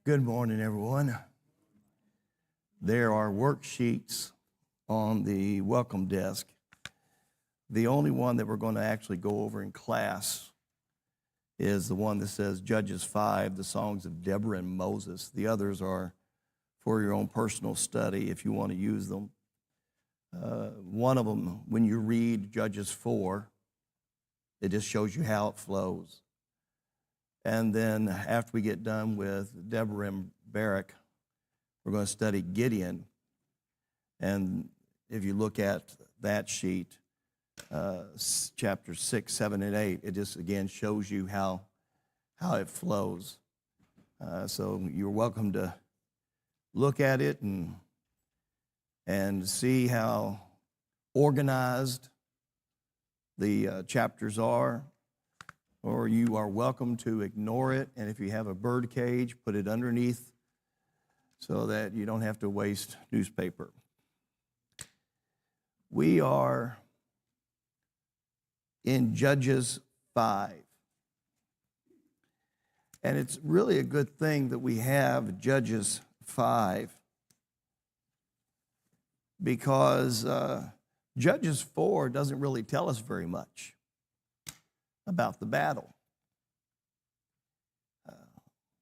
Good morning, everyone. There are worksheets on the welcome desk. The only one that we're going to actually go over in class is the one that says Judges 5, the songs of Deborah and Moses. The others are for your own personal study if you want to use them. One of them, when you read Judges 4, it just shows you how it flows. And then after we get done with Deborah and Barak, we're going to study Gideon. And if you look at that sheet, chapters 6, 7, and 8, it just again shows you how it flows. So you're welcome to look at it and see how organized the chapters are. Or you are welcome to ignore it, and if you have a bird cage, put it underneath so that you don't have to waste newspaper. We are in Judges 5. And it's really a good thing that we have Judges 5 because Judges 4 doesn't really tell us very much about the battle.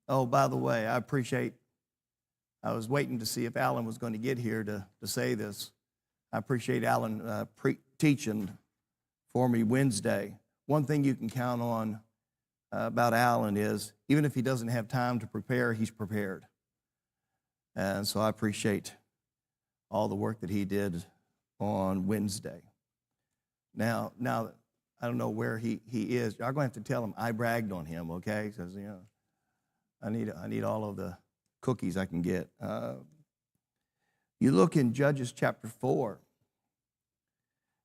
Oh, by the way, I was waiting to see if Alan was going to get here to say this. I appreciate Alan teaching for me Wednesday. One thing you can count on about Alan is even if he doesn't have time to prepare, he's prepared. And so I appreciate all the work that he did on Wednesday. Now I don't know where he is. Y'all going to have to tell him I bragged on him, okay? Because, I need all of the cookies I can get. You look in Judges chapter 4,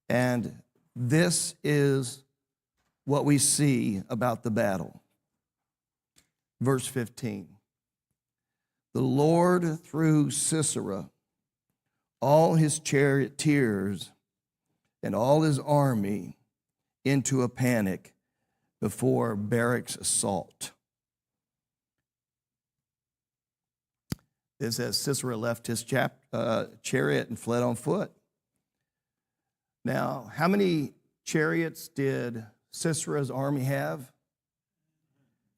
and this is what we see about the battle. Verse 15. The Lord threw Sisera, all his charioteers, and all his army into a panic before Barak's assault. It says Sisera left his chariot and fled on foot. Now, how many chariots did Sisera's army have?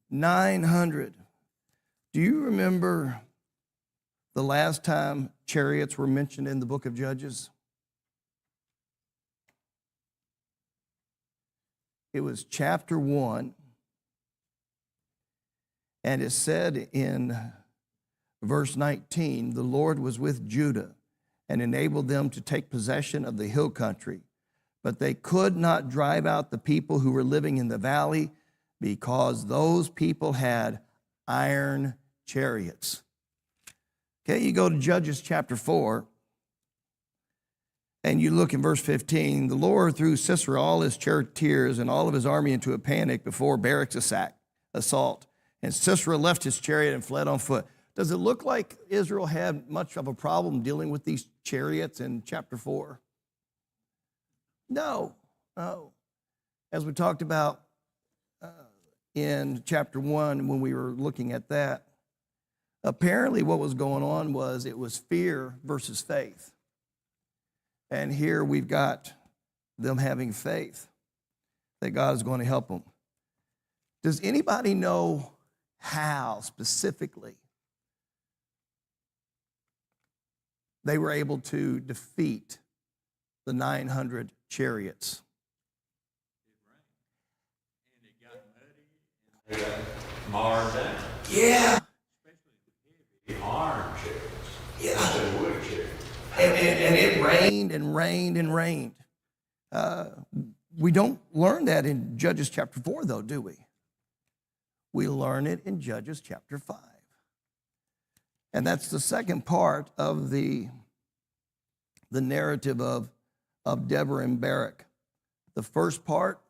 900. Do you remember the last time chariots were mentioned in the book of Judges? It was chapter 1, and it said in verse 19, the Lord was with Judah and enabled them to take possession of the hill country, but they could not drive out the people who were living in the valley because those people had iron chariots. Okay, you go to Judges chapter 4, and you look in verse 15, the Lord threw Sisera, all his charioteers, and all of his army into a panic before Barak's assault. And Sisera left his chariot and fled on foot. Does it look like Israel had much of a problem dealing with these chariots in chapter 4? No. As we talked about in chapter 1 when we were looking at that, apparently what was going on was it was fear versus faith. And here we've got them having faith that God is going to help them. Does anybody know how specifically they were able to defeat the 900 chariots? It rained, and it got muddy, and they got marred down. Yeah. Especially the iron chariots. Yeah. Instead of wood chariots. And it rained and rained and rained. We don't learn that in Judges chapter 4, though, do we? We learn it in Judges chapter 5. And that's the second part of the narrative of Deborah and Barak. The first part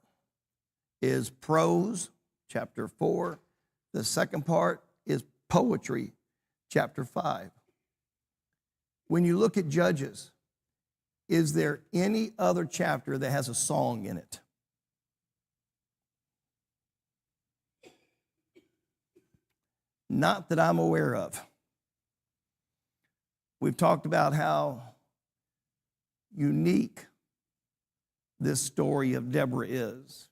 is prose, chapter 4. The second part is poetry, chapter 5. When you look at Judges, is there any other chapter that has a song in it? Not that I'm aware of. We've talked about how unique this story of Deborah is.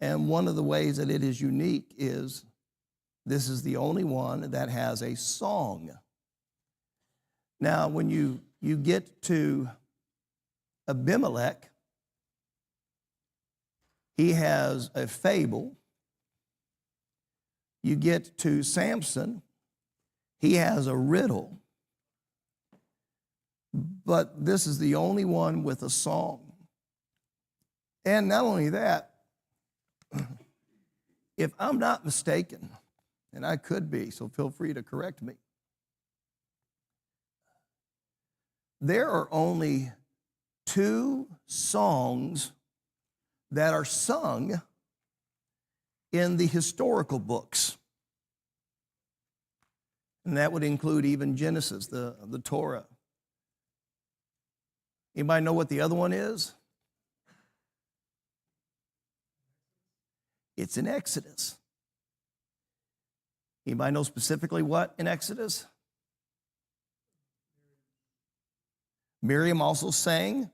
And one of the ways that it is unique is this is the only one that has a song. Now, when you get to Abimelech, he has a fable. You get to Samson, he has a riddle. But this is the only one with a song. And not only that, if I'm not mistaken, and I could be, so feel free to correct me, there are only 2 songs that are sung in the historical books. And that would include even Genesis, the Torah. Anybody know what the other one is? It's in Exodus. Anybody know specifically what in Exodus? Miriam also sang.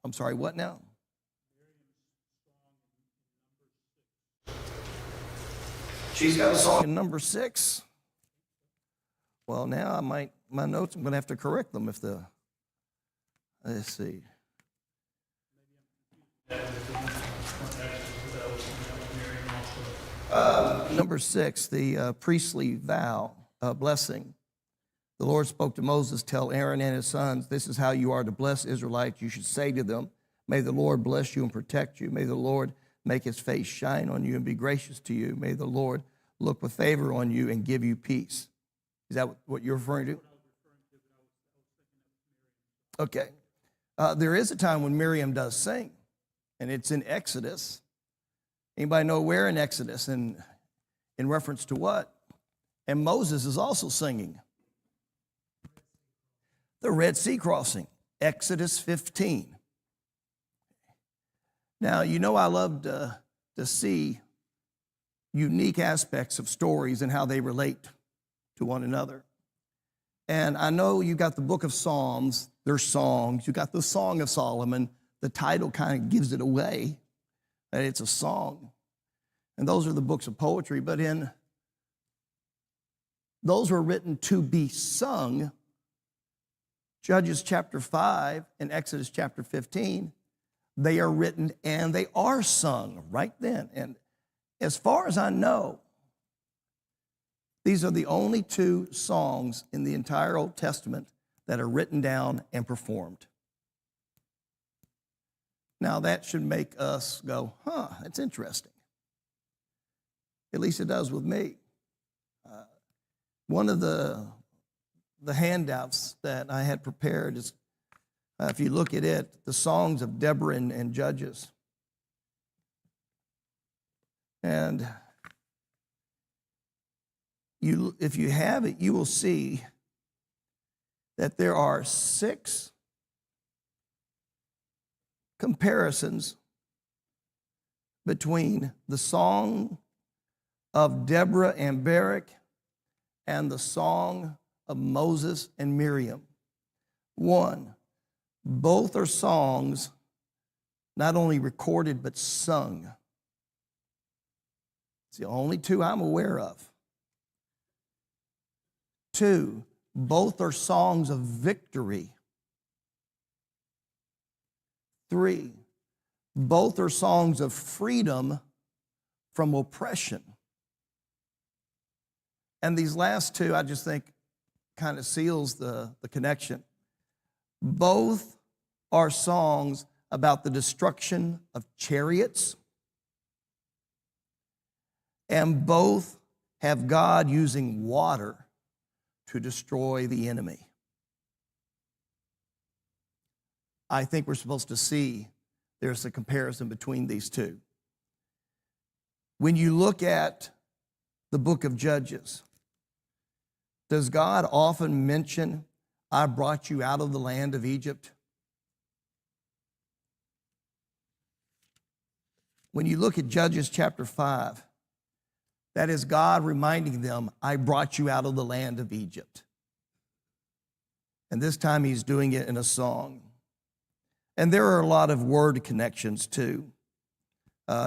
I'm sorry, what now? She's got a song in number 6. Well, now my notes, I'm going to have to correct them if let's see. Number 6, the priestly vow, blessing. The Lord spoke to Moses, tell Aaron and his sons, this is how you are to bless Israelites. You should say to them, may the Lord bless you and protect you. May the Lord make his face shine on you and be gracious to you. May the Lord look with favor on you and give you peace. Is that what you're referring to? Okay. There is a time when Miriam does sing, and it's in Exodus. Anybody know where in Exodus and in reference to what? And Moses is also singing. The Red Sea crossing, Exodus 15. Now, you know I love to see unique aspects of stories and how they relate to one another. And I know you got the book of Psalms, there's songs. You got the Song of Solomon. The title kind of gives it away that it's a song. And those are the books of poetry, but those were written to be sung. Judges chapter 5 and Exodus chapter 15, they are written and they are sung right then. And as far as I know, these are the only 2 songs in the entire Old Testament that are written down and performed. Now that should make us go, that's interesting. At least it does with me. One of the handouts that I had prepared is, if you look at it, the songs of Deborah and Judges. And if you have it, you will see that there are 6 comparisons between the song of Deborah and Barak and the song of Moses and Miriam. 1, both are songs not only recorded but sung. It's the only 2 I'm aware of. 2, both are songs of victory. 3, both are songs of freedom from oppression. And these last 2, I just think, kind of seals the connection. Both are songs about the destruction of chariots, and both have God using water to destroy the enemy. I think we're supposed to see there's a comparison between these 2. When you look at the book of Judges, does God often mention, I brought you out of the land of Egypt? when you look at Judges chapter 5, that is God reminding them, I brought you out of the land of Egypt. And this time he's doing it in a song. And there are a lot of word connections too.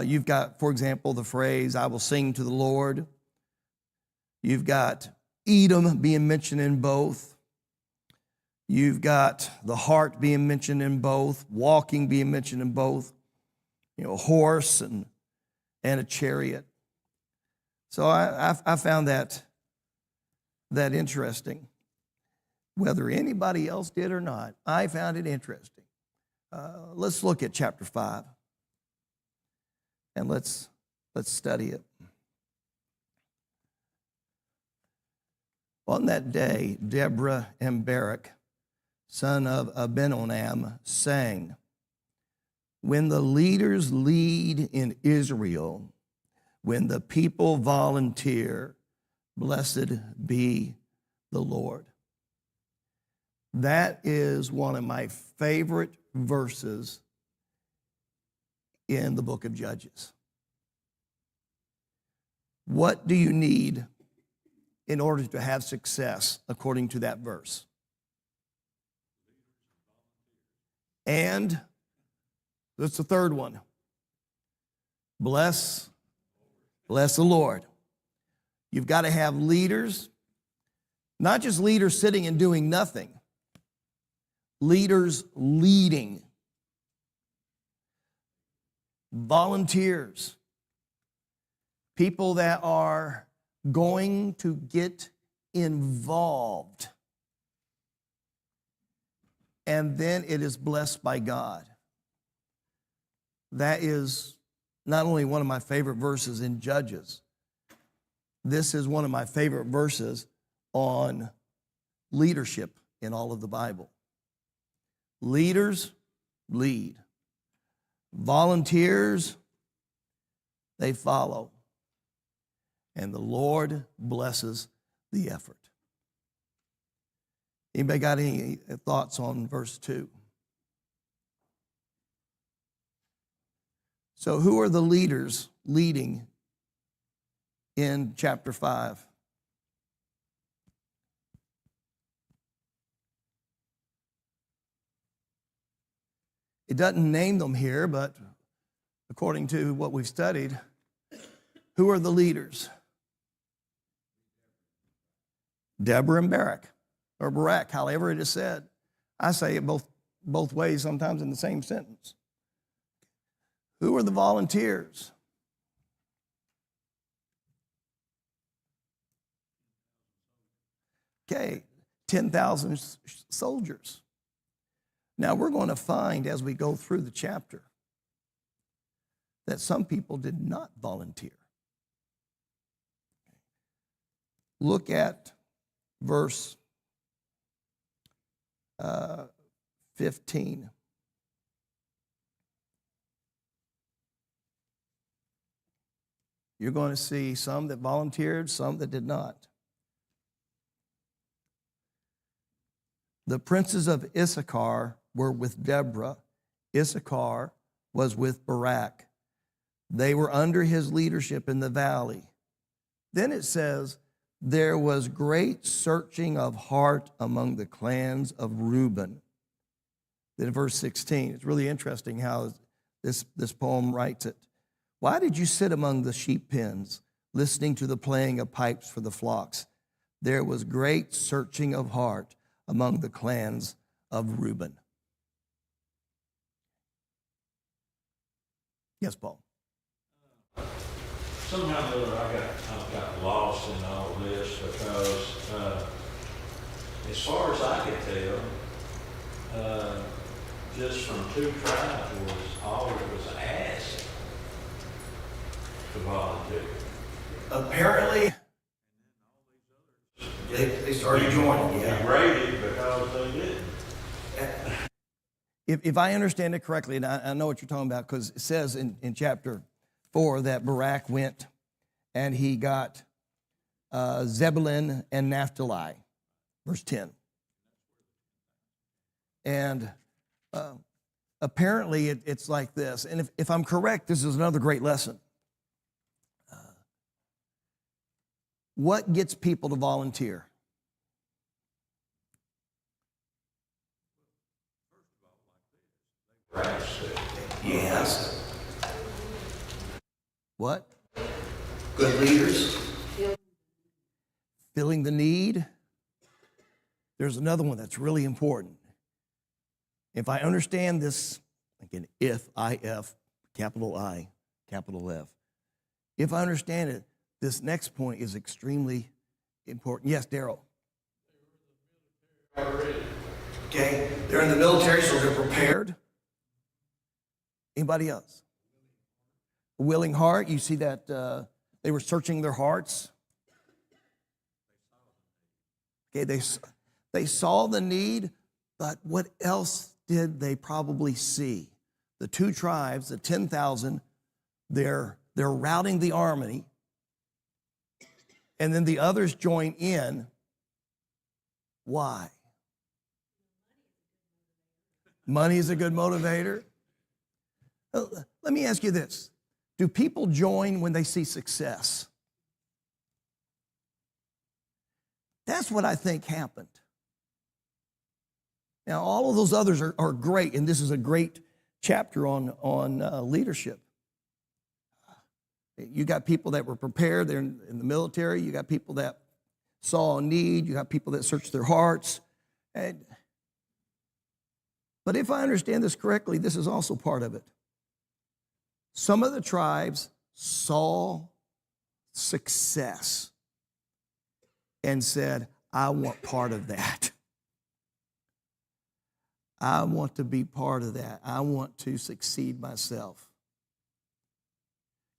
You've got, for example, the phrase, I will sing to the Lord. You've got Edom being mentioned in both. You've got the heart being mentioned in both, walking being mentioned in both, a horse and a chariot. So I found that interesting. Whether anybody else did or not, I found it interesting. Let's look at chapter 5 and let's study it. On that day, Deborah and Barak, son of Abinonam, sang, when the leaders lead in Israel, when the people volunteer, blessed be the Lord. That is one of my favorite verses in the book of Judges. What do you need in order to have success according to that verse? And that's the third one. Bless the Lord. You've got to have leaders, not just leaders sitting and doing nothing, leaders leading, volunteers, people that are going to get involved. And then it is blessed by God. That is not only one of my favorite verses in Judges, this is one of my favorite verses on leadership in all of the Bible. Leaders lead. Volunteers, they follow. And the Lord blesses the effort. Anybody got any thoughts on verse 2? So who are the leaders leading in chapter 5? It doesn't name them here, but according to what we've studied, who are the leaders? Deborah and Barak, or Barak, however it is said. I say it both ways, sometimes in the same sentence. Who are the volunteers? Okay, 10,000 soldiers. Now, we're going to find as we go through the chapter that some people did not volunteer. Look at verse 15. You're going to see some that volunteered, some that did not. The princes of Issachar were with Deborah. Issachar was with Barak. They were under his leadership in the valley. Then it says, there was great searching of heart among the clans of Reuben. Then verse 16, it's really interesting how this poem writes it. Why did you sit among the sheep pens, listening to the playing of pipes for the flocks? There was great searching of heart among the clans of Reuben. Yes, Paul. Somehow or other, I got lost in all this because, as far as I could tell, just from two tribes was all that was asked to volunteer. Apparently, they started joining. Yeah. Rated because they didn't. If I understand it correctly, and I know what you're talking about, because it says in chapter 4 that Barak went and he got Zebulun and Naphtali, verse 10. And apparently it's like this. And if I'm correct, this is another great lesson. What gets people to volunteer? Yes. What? Good leaders. Filling the need. There's another one that's really important. If I understand this, again, capital I, capital F. If I understand it, this next point is extremely important. Yes, Daryl. Okay, they're in the military, so they're prepared. Anybody else? A willing heart. You see that they were searching their hearts. Okay, they saw the need, but what else did they probably see? The two tribes, the 10,000, they're routing the army, and then the others join in. Why? Money is a good motivator. Let me ask you this. Do people join when they see success? That's what I think happened. Now, all of those others are great, and this is a great chapter on leadership. You got people that were prepared, they're in the military. You got people that saw a need. You got people that searched their hearts. But if I understand this correctly, this is also part of it. Some of the tribes saw success and said, I want part of that. I want to be part of that. I want to succeed myself.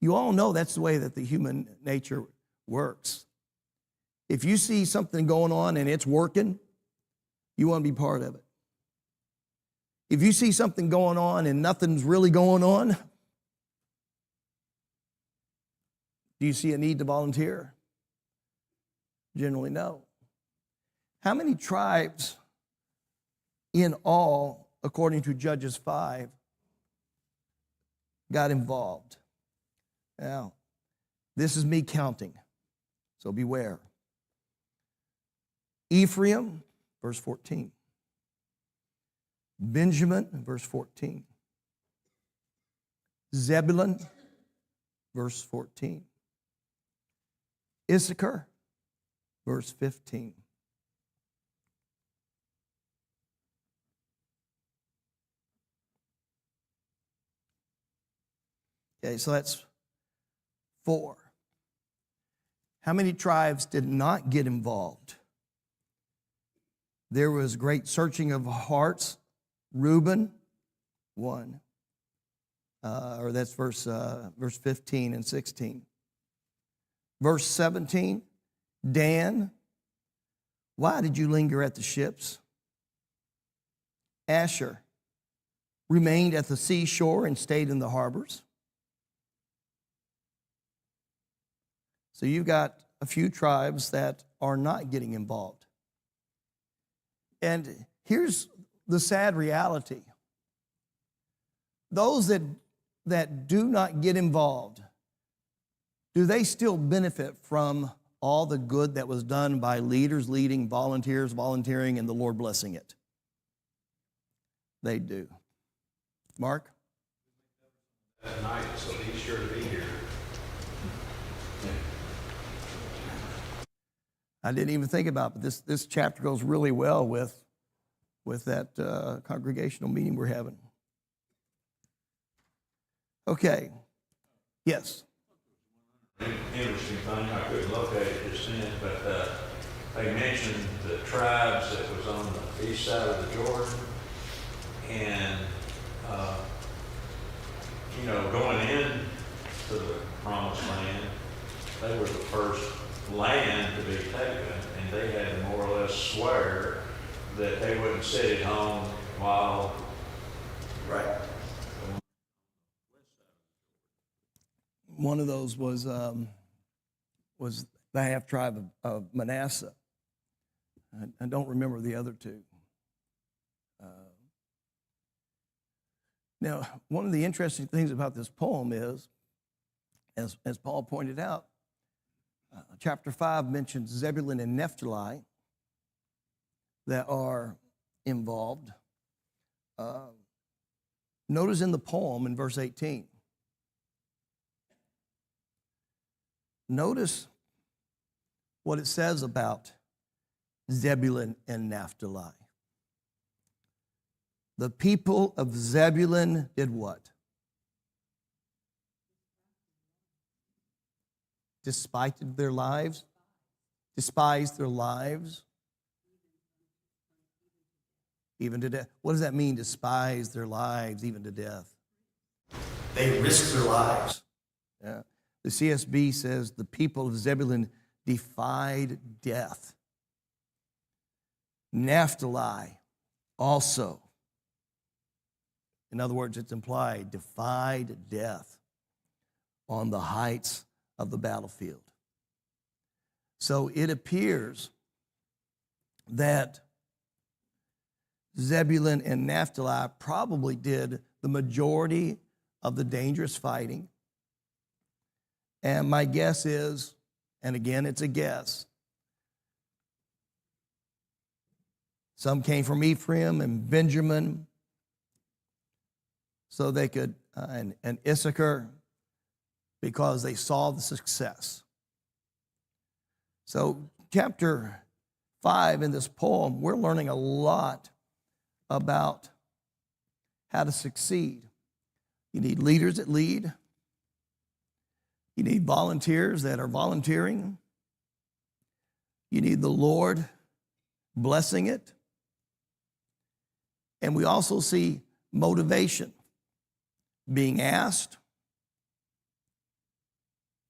You all know that's the way that the human nature works. If you see something going on and it's working, you want to be part of it. If you see something going on and nothing's really going on, do you see a need to volunteer? Generally, no. How many tribes in all, according to Judges 5, got involved? Now, this is me counting, so beware. Ephraim, verse 14. Benjamin, verse 14. Zebulun, verse 14. Issachar, verse 15. Okay, so that's 4. How many tribes did not get involved? There was great searching of hearts. Reuben, 1. Or that's verse 15 and 16. Verse 17, Dan, why did you linger at the ships? Asher remained at the seashore and stayed in the harbors. So you've got a few tribes that are not getting involved. And here's the sad reality. Those that do not get involved, do they still benefit from all the good that was done by leaders leading, volunteers volunteering, and the Lord blessing it? They do. Mark? That night, so be sure to be here. I didn't even think about it, but this chapter goes really well with that congregational meeting we're having. Okay. Yes. Interesting thing, I couldn't locate it just then, but they mentioned the tribes that was on the east side of the Jordan, and going in to the promised land, they were the first land to be taken, and they had to more or less swear that they wouldn't sit at home while. Right. One of those was the half tribe of Manasseh. I don't remember the other two. Now, one of the interesting things about this poem is, as Paul pointed out, chapter 5 mentions Zebulun and Naphtali that are involved. Notice in the poem in verse 18, notice what it says about Zebulun and Naphtali. The people of Zebulun did what? Despised their lives. Despised their lives. Even to death. What does that mean, despise their lives even to death? They risked their lives. Yeah. The CSB says the people of Zebulun defied death. Naphtali also, in other words, it's implied, defied death on the heights of the battlefield. So it appears that Zebulun and Naphtali probably did the majority of the dangerous fighting. And my guess is, and again, it's a guess, some came from Ephraim and Benjamin, so they could, and Issachar, because they saw the success. So chapter 5 in this poem, we're learning a lot about how to succeed. You need leaders that lead. You need volunteers that are volunteering. You need the Lord blessing it. And we also see motivation, being asked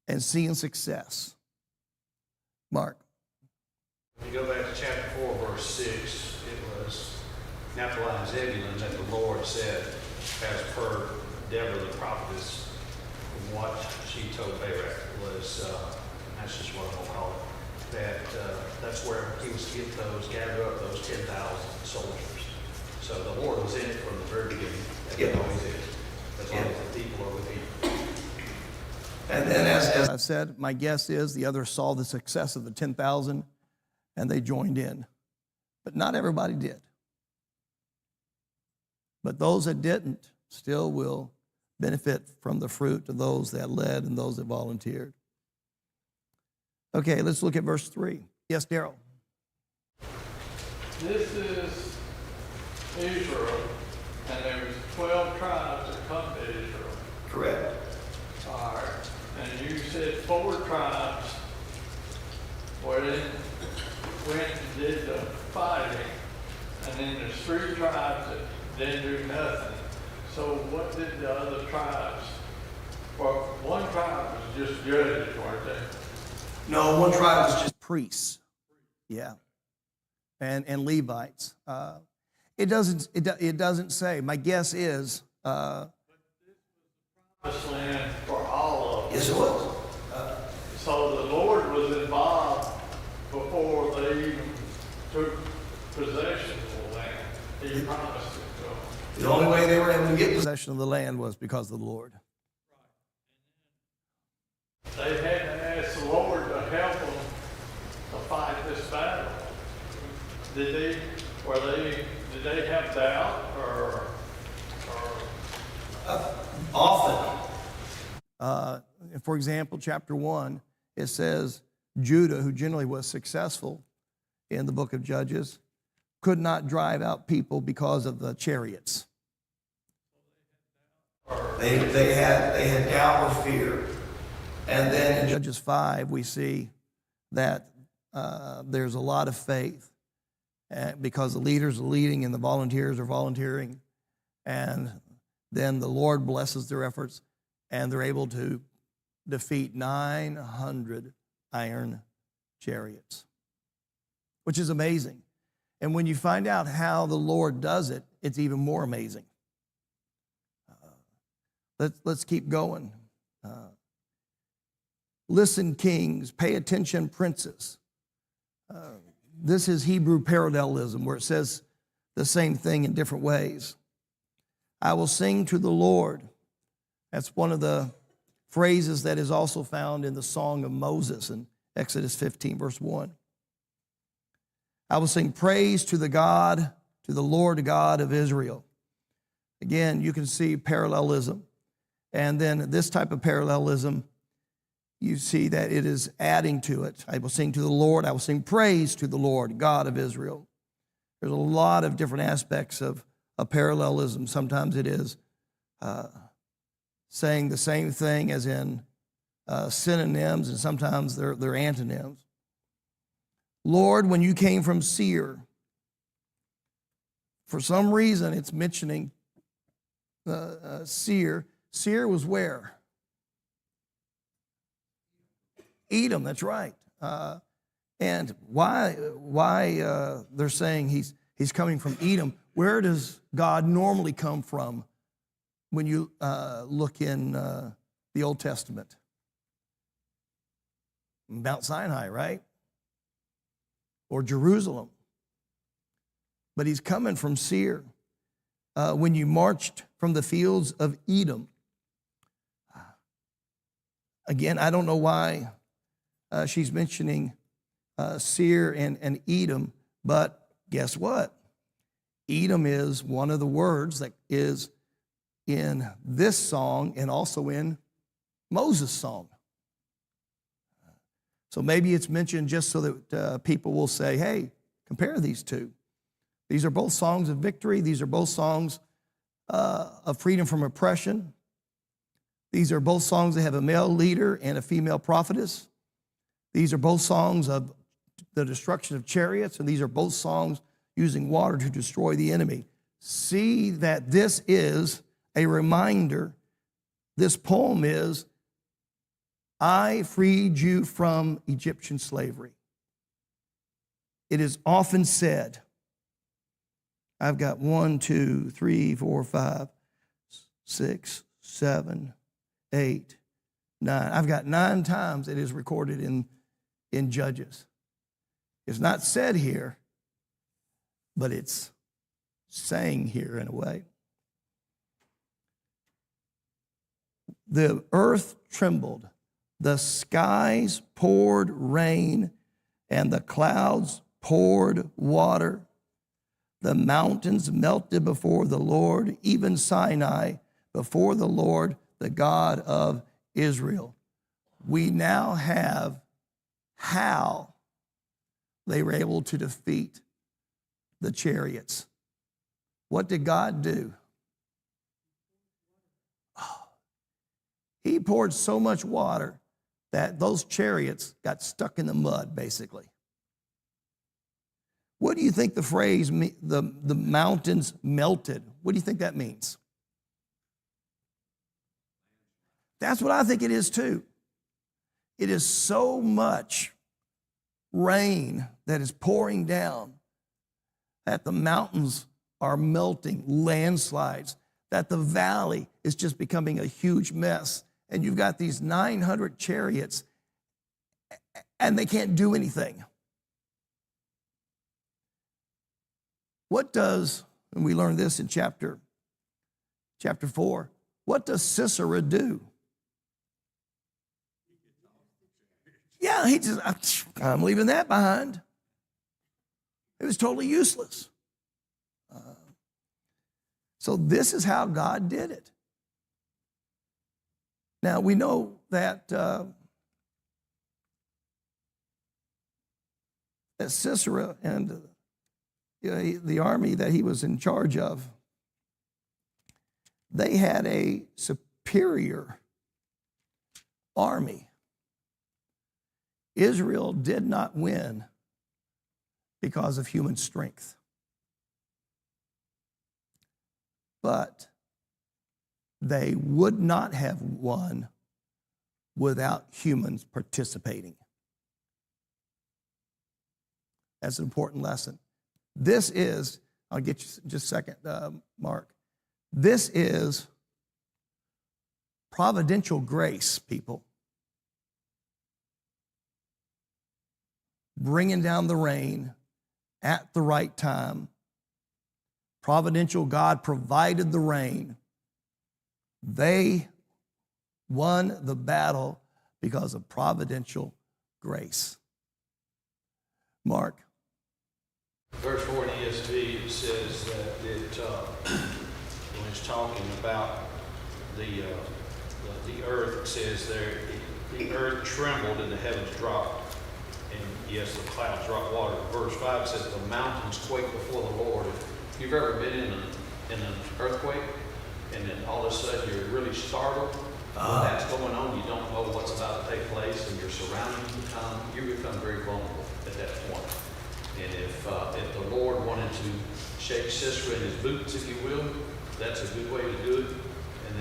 and seeing success. Mark. If you go back to chapter 4, verse 6, it was Naphtali and Zebulun that the Lord said, as per Deborah the prophetess, what she told Barak was, that's just what I'm going to call it, that that's where he was to get those, gather up those 10,000 soldiers. So the Lord was in it from the very beginning, as He always is, as long as the people are with Him. And then, as I said, my guess is the others saw the success of the 10,000 and they joined in. But not everybody did. But those that didn't still will benefit from the fruit of those that led and those that volunteered. Okay, let's look at verse 3. Yes, Daryl. This is Israel, and there was 12 tribes that come to Israel. Correct. All right. And you said 4 tribes went and did the fighting, and then there's 3 tribes that didn't do nothing. So what did the other tribes? Well, one tribe was just judges, weren't they? No, one tribe was just priests. Yeah. And Levites. It doesn't say. My guess is. Promised land for all of them. Yes, it was. So the Lord was involved before they even took possession of the land. He promised it to them. The only way they were able to get possession of the land was because of the Lord. They had to ask the Lord to help them to fight this battle. Did they have doubt or Often. For example, chapter 1, it says Judah, who generally was successful in the book of Judges, could not drive out people because of the chariots. They had doubt or fear. And then in Judges 5, we see that there's a lot of faith because the leaders are leading and the volunteers are volunteering. And then the Lord blesses their efforts, and they're able to defeat 900 iron chariots, which is amazing. And when you find out how the Lord does it, it's even more amazing. Let's keep going. Listen, kings, pay attention, princes. This is Hebrew parallelism, where it says the same thing in different ways. I will sing to the Lord. That's one of the phrases that is also found in the Song of Moses in Exodus 15, verse 1. I will sing praise to the Lord God of Israel. Again, you can see parallelism. And then this type of parallelism, you see that it is adding to it. I will sing to the Lord. I will sing praise to the Lord God of Israel. There's a lot of different aspects of parallelism. Sometimes it is saying the same thing as in synonyms, and sometimes they're antonyms. Lord, when you came from Seir, for some reason it's mentioning Seir. Seir was where? Edom, that's right. And why they're saying he's coming from Edom? Where does God normally come from when you look in the Old Testament? Mount Sinai, right? Or Jerusalem. But he's coming from Seir. When you marched from the fields of Edom. Again, I don't know why she's mentioning Seir and Edom, but guess what? Edom is one of the words that is in this song and also in Moses' song. So maybe it's mentioned just so that people will say, hey, compare these two. These are both songs of victory. These are both songs of freedom from oppression. These are both songs that have a male leader and a female prophetess. These are both songs of the destruction of chariots, and these are both songs using water to destroy the enemy. See that this is a reminder. This poem is, I freed you from Egyptian slavery. It is often said, I've got 1, 2, 3, 4, 5, 6, 7, 8, 9. I've got 9 times it is recorded in Judges. It's not said here, but it's saying here in a way. The earth trembled, the skies poured rain, and the clouds poured water. The mountains melted before the Lord, even Sinai before the Lord, the God of Israel. We now have how they were able to defeat the chariots. What did God do? Oh, he poured so much water that those chariots got stuck in the mud, basically. What do you think the phrase, the mountains melted, what do you think that means? That's what I think it is too. It is so much rain that is pouring down that the mountains are melting, landslides, that the valley is just becoming a huge mess. And you've got these 900 chariots and they can't do anything. What does, and we learned this in chapter 4, what does Sisera do? Yeah, he just, I'm leaving that behind. It was totally useless. So this is how God did it. Now, we know that, that Sisera and the army that he was in charge of, they had a superior army. Israel did not win because of human strength. But they would not have won without humans participating. That's an important lesson. This is, I'll get you just a second, Mark. This is providential grace, people. Bringing down the rain at the right time. Providential God provided the rain. They won the battle because of providential grace. Mark. Verse 4 in ESV, it says that when it's talking about the earth, it says there, the earth trembled and the heavens dropped. And yes, the clouds dropped water. Verse 5 says the mountains quake before the Lord. If you've ever been in an earthquake and then all of a sudden you're really startled, when that's going on, you don't know what's about to take place, and your surroundings you become very vulnerable at that point. And if the Lord wanted to shake Sisera in his boots, if you will, that's a good way to do it. And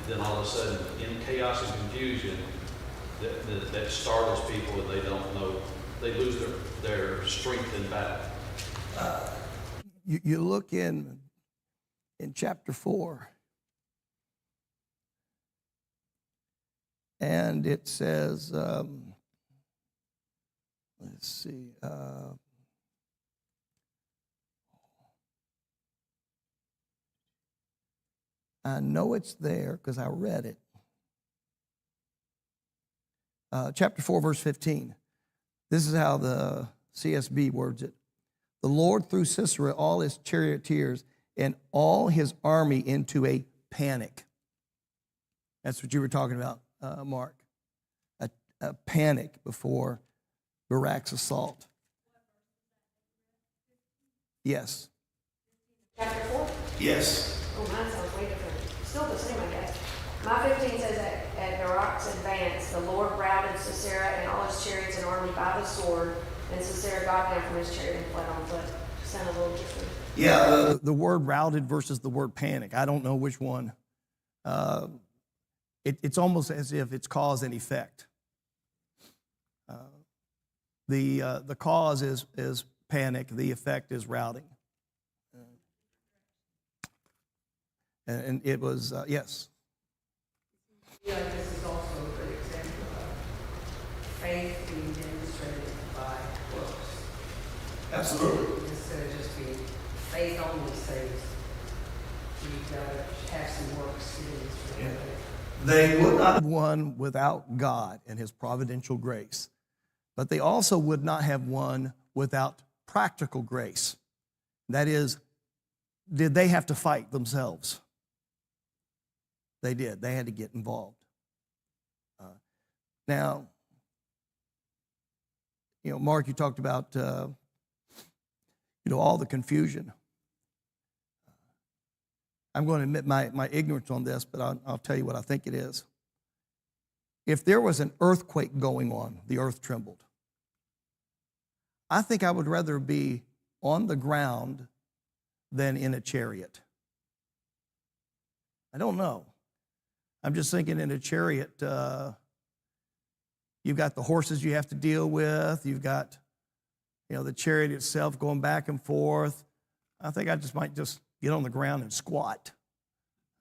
then all of a sudden, in chaos and confusion, that startles people and they don't know, they lose their strength in battle. You look in chapter 4, and it says, let's see, I know it's there because I read it. Chapter 4, verse 15. This is how the CSB words it. The Lord threw Sisera, all his charioteers, and all his army into a panic. That's what you were talking about, Mark. A panic before Barak's assault. Yes. Chapter 4? Yes. Oh, mine sounds way different. Still the same, I guess. My 15 says that at Barak's advance, the Lord routed Sisera and all his chariots and army by the sword, and Sisera got down from his chariot and fled on foot. Sound a little different. Yeah, the word routed versus the word panic. I don't know which one. It's almost as if it's cause and effect. The cause is panic. The effect is routing. And it was, yes. Yeah, this is also a good example of faith being demonstrated by works. Absolutely. Instead of just being faith only saves, you've got to have some works to demonstrate faith. They would not have won without God and his providential grace, but they also would not have won without practical grace. That is, did they have to fight themselves? They did. They had to get involved. Now, Mark, you talked about, all the confusion. I'm going to admit my ignorance on this, but I'll tell you what I think it is. If there was an earthquake going on, the earth trembled. I think I would rather be on the ground than in a chariot. I don't know. I'm just thinking in a chariot, you've got the horses you have to deal with. You've got, the chariot itself going back and forth. I think I might just get on the ground and squat.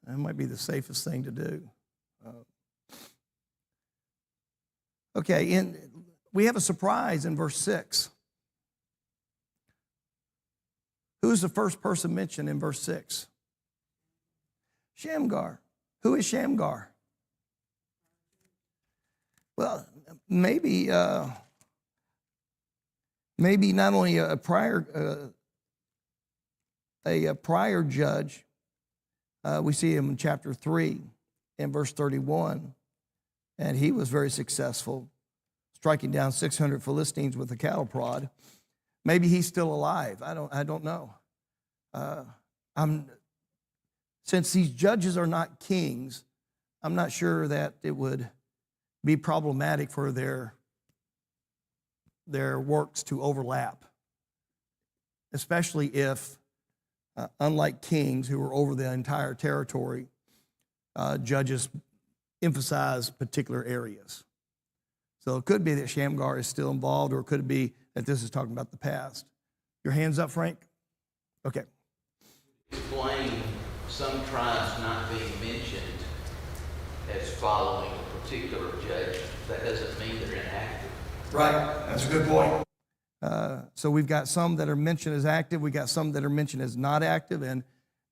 That might be the safest thing to do. Okay, we have a surprise in verse 6. Who's the first person mentioned in verse 6? Shamgar. Who is Shamgar? Well, maybe not only a prior judge. We see him in chapter 3 and verse 31, and he was very successful, striking down 600 Philistines with a cattle prod. Maybe he's still alive. I don't know. Since these judges are not kings, I'm not sure that it would be problematic for their works to overlap, especially if, unlike kings who were over the entire territory, judges emphasize particular areas. So it could be that Shamgar is still involved, or it could be that this is talking about the past. Your hands up, Frank? Okay. Explain some tribes not being mentioned as following a particular judge. That doesn't mean they're inactive. Right, that's a good point. So we've got some that are mentioned as active. We got some that are mentioned as not active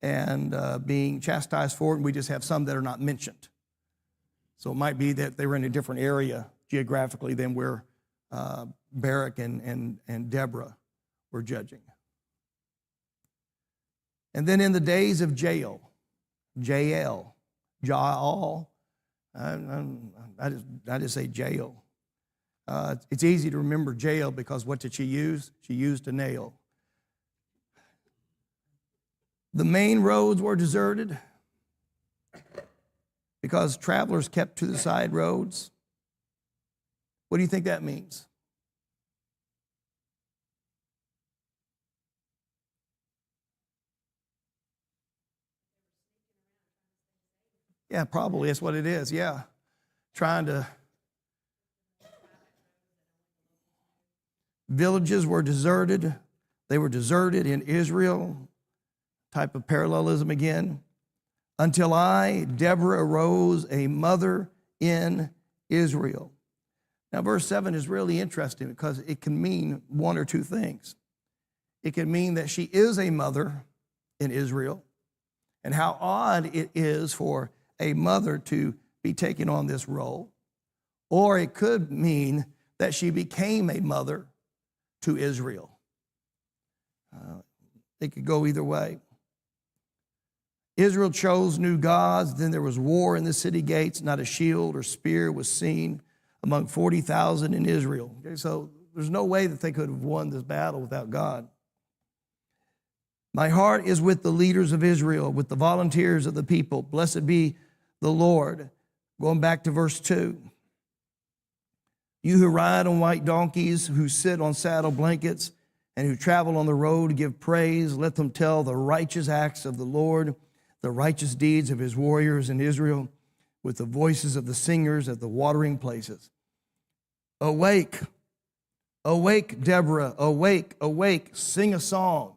and being chastised for it. And we just have some that are not mentioned. So it might be that they were in a different area geographically than where Barak and Deborah were judging. And then in the days of Jael, Jael, I just say Jael. It's easy to remember Jael because what did she use? She used a nail. The main roads were deserted because travelers kept to the side roads. What do you think that means? Yeah, probably that's what it is. Yeah. Villages were deserted. They were deserted in Israel. Type of parallelism again. Until I, Deborah, arose a mother in Israel. Now, verse 7 is really interesting because it can mean one or two things. It can mean that she is a mother in Israel, and how odd it is for a mother to be taking on this role. Or it could mean that she became a mother to Israel. It could go either way. Israel chose new gods. Then there was war in the city gates. Not a shield or spear was seen among 40,000 in Israel. Okay, so there's no way that they could have won this battle without God. My heart is with the leaders of Israel, with the volunteers of the people. Blessed be the Lord. Going back to verse 2. You who ride on white donkeys, who sit on saddle blankets, and who travel on the road, give praise. Let them tell the righteous acts of the Lord, the righteous deeds of his warriors in Israel, with the voices of the singers at the watering places. Awake, awake, Deborah, awake, awake, sing a song.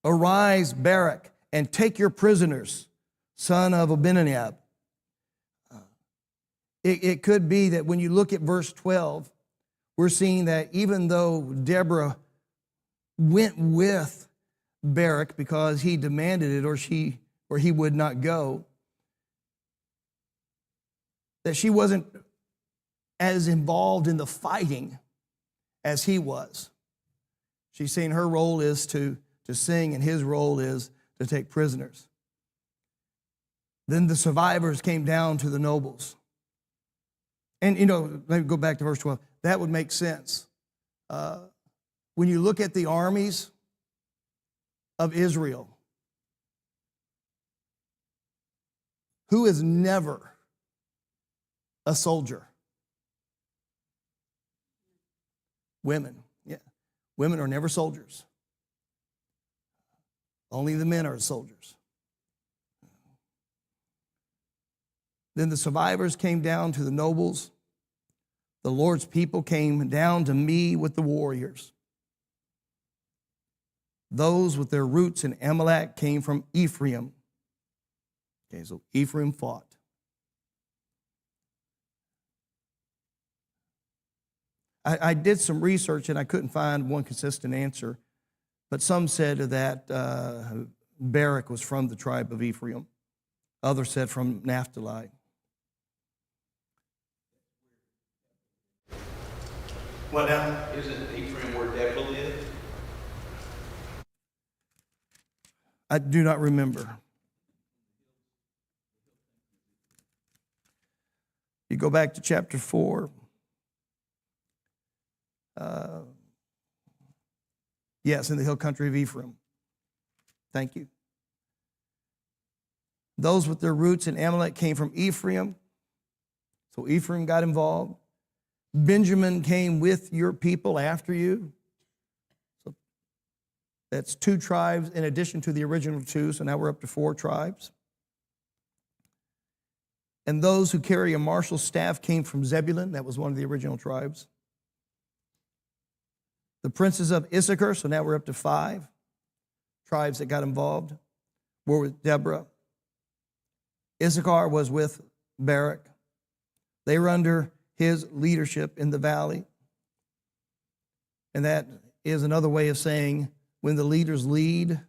Arise, Barak, and take your prisoners, son of Abinadab. It could be that when you look at verse 12, we're seeing that even though Deborah went with Barak because he demanded it or he would not go, that she wasn't as involved in the fighting as he was. She's saying her role is to sing and his role is to take prisoners. Then the survivors came down to the nobles. And, let me go back to verse 12. That would make sense. When you look at the armies of Israel, who is never a soldier? Women. Yeah. Women are never soldiers. Only the men are soldiers. Then the survivors came down to the nobles. The Lord's people came down to me with the warriors. Those with their roots in Amalek came from Ephraim. Okay, so Ephraim fought. I did some research and I couldn't find one consistent answer, but some said that Barak was from the tribe of Ephraim. Others said from Naphtali. What now? Isn't Ephraim where Deborah lived? I do not remember. You go back to chapter 4. Yes, in the hill country of Ephraim. Thank you. Those with their roots in Amalek came from Ephraim. So Ephraim got involved. Benjamin came with your people after you. So that's 2 tribes in addition to the original 2. So now we're up to 4 tribes. And those who carry a marshal's staff came from Zebulun. That was one of the original tribes. The princes of Issachar, so now we're up to 5 tribes that got involved, were with Deborah. Issachar was with Barak. They were under his leadership in the valley. And that is another way of saying when the leaders lead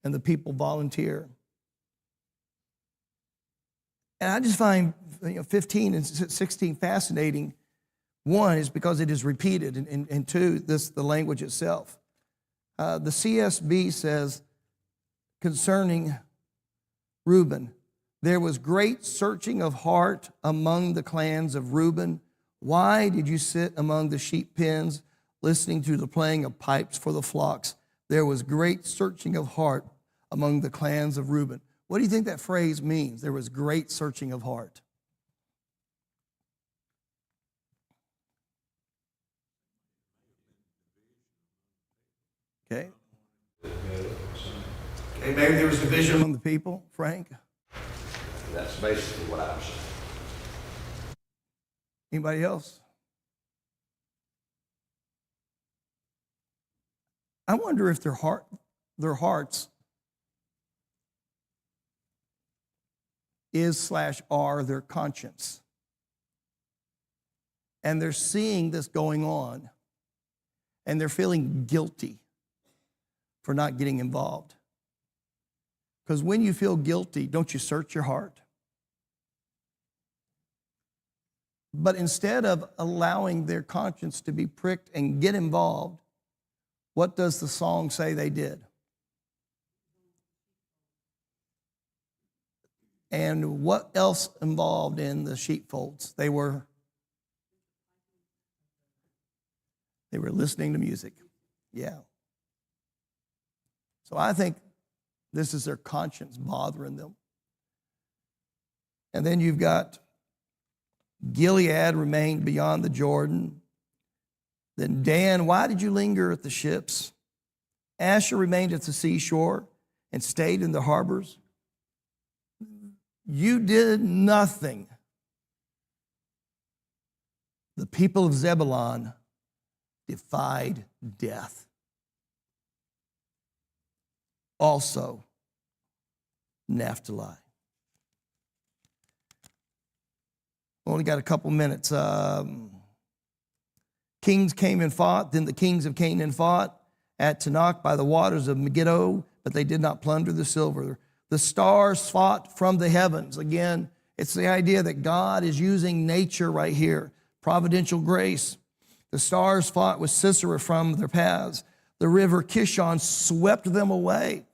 and the people volunteer. And I just find 15 and 16 fascinating. One is because it is repeated, and two, the language itself. The CSB says concerning Reuben, there was great searching of heart among the clans of Reuben. Why did you sit among the sheep pens, listening to the playing of pipes for the flocks? There was great searching of heart among the clans of Reuben. What do you think that phrase means? There was great searching of heart. Okay. Okay, maybe there was division among the people, Frank. That's basically what I was saying. Anybody else? I wonder if their hearts is/are their conscience. And they're seeing this going on, and they're feeling guilty for not getting involved. Because when you feel guilty, don't you search your heart? But instead of allowing their conscience to be pricked and get involved, what does the song say they did? And what else involved in the sheepfolds? They were listening to music. Yeah. So I think this is their conscience bothering them. And then you've got Gilead remained beyond the Jordan. Then Dan, why did you linger at the ships? Asher remained at the seashore and stayed in the harbors. You did nothing. The people of Zebulun defied death. Also, Naphtali. Only got a couple minutes. Kings came and fought. Then the kings of Canaan fought at Tanakh by the waters of Megiddo, but they did not plunder the silver. The stars fought from the heavens. Again, it's the idea that God is using nature right here, providential grace. The stars fought with Sisera from their paths. The river Kishon swept them away.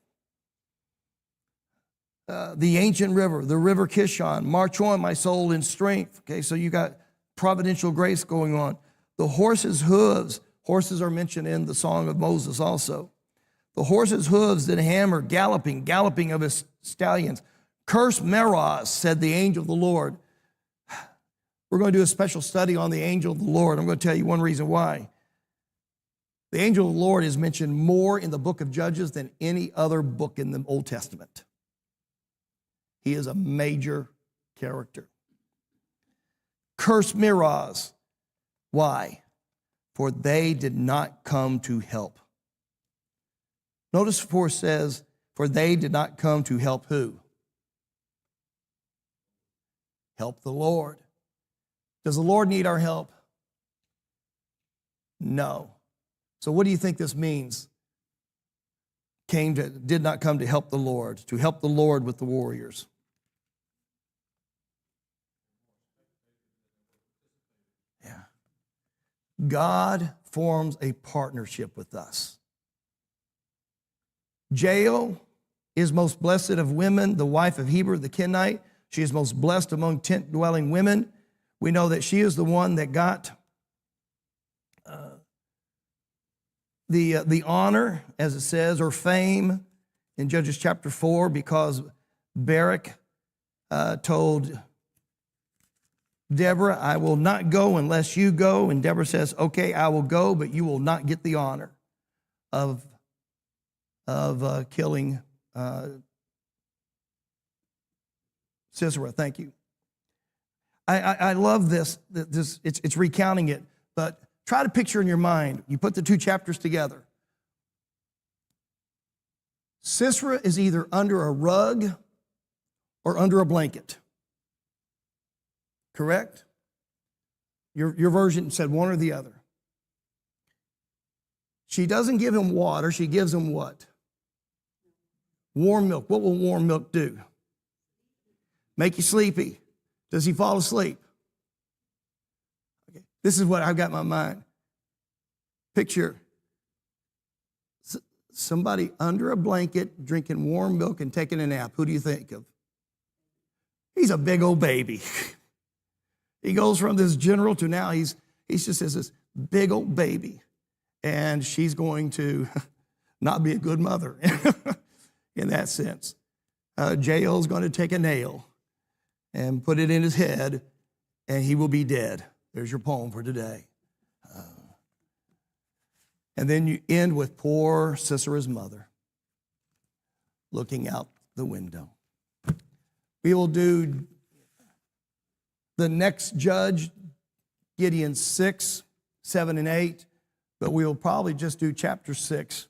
The ancient river, the river Kishon, march on, my soul, in strength. Okay, so you got providential grace going on. The horses' hooves, horses are mentioned in the Song of Moses also. The horses' hooves did hammer, galloping of his stallions. Curse Meroz, said the angel of the Lord. We're going to do a special study on the angel of the Lord. I'm going to tell you one reason why. The angel of the Lord is mentioned more in the book of Judges than any other book in the Old Testament. He is a major character. Curse Meroz. Why? For they did not come to help. Notice 4 says, for they did not come to help who? Help the Lord. Does the Lord need our help? No. So what do you think this means? Did not come to help the Lord with the warriors. Yeah. God forms a partnership with us. Jael is most blessed of women, the wife of Heber the Kenite. She is most blessed among tent-dwelling women. We know that she is the one that got the honor, as it says, or fame in Judges chapter 4, because Barak told Deborah, I will not go unless you go. And Deborah says, okay, I will go, but you will not get the honor of killing Sisera. Thank you. I love this. It's recounting it, but try to picture in your mind. You put the two chapters together. Sisera is either under a rug or under a blanket. Correct? Your version said one or the other. She doesn't give him water. She gives him what? Warm milk. What will warm milk do? Make you sleepy. Does he fall asleep? Okay. This is what I've got in my mind. Picture somebody under a blanket drinking warm milk and taking a nap. Who do you think of? He's a big old baby. He goes from this general to now he's just this big old baby. And she's going to not be a good mother in that sense. Jael's going to take a nail and put it in his head, and he will be dead. There's your poem for today. And then you end with poor Sisera's mother looking out the window. We will do the next judge, Gideon 6, 7, and 8, but we will probably just do chapter 6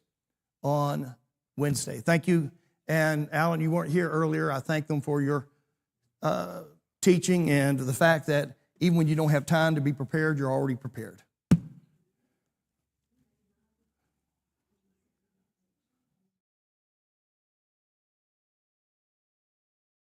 on Wednesday. Thank you. And Alan, you weren't here earlier. I thank them for your teaching and the fact that even when you don't have time to be prepared, you're already prepared.